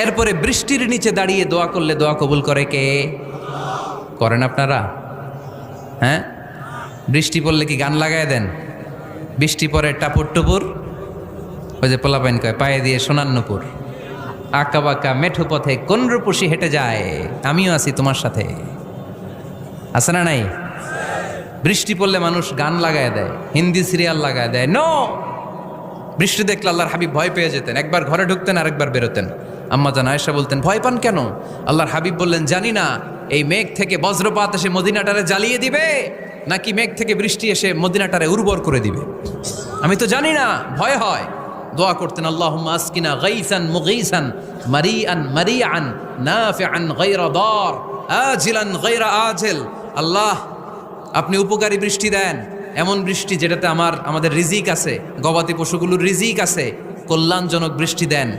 এরপরে বৃষ্টির নিচে দাঁড়িয়ে দোয়া করলে দোয়া কবুল করে কে? করেন আপনারা? হ্যাঁ, বৃষ্টি পড়লে কি গান লাগায় দেন? বৃষ্টি পরে টাপুর টুপুর, ওই যে পোলাপাইন কয় পায়ে দিয়ে সোনার নুপুর, আঁকা বাঁকা মেঠো পথে কোন রূপসী হেঁটে যায়, আমিও আছি তোমার সাথে, আছে না নাই? বৃষ্টি পড়লে মানুষ গান লাগায় দেয়, হিন্দি সিরিয়াল লাগায় দেয়। নো, বৃষ্টি দেখলে আল্লাহর হাবিব ভয় পেয়ে যেতেন, একবার ঘরে ঢুকতেন আরেকবার বেরোতেন। আম্মা জান আয়েশা বলতেন ভয় পান কেন? আল্লাহর হাবিব বললেন জানি না এই মেঘ থেকে বজ্রপাত এসে মদিনাটারে জ্বালিয়ে দিবে নাকি মেঘ থেকে বৃষ্টি এসে মদিনাটারে উর্বর করে দিবে, আমি তো জানি না, ভয় হয়। দোয়া করতেন আল্লাহুম্মা আসকিনা গাইসান মুগীসান মারিআন মারিআন নাফিআন গায়রা দার আজিলান গায়রা আজিল। আল্লাহ আপনি উপকারী বৃষ্টি দেন, এমন বৃষ্টি যেটাতে আমাদের রিজিক আছে, গবাদি পশুগুলোর রিজিক আছে, কল্যাণজনক বৃষ্টি দেন।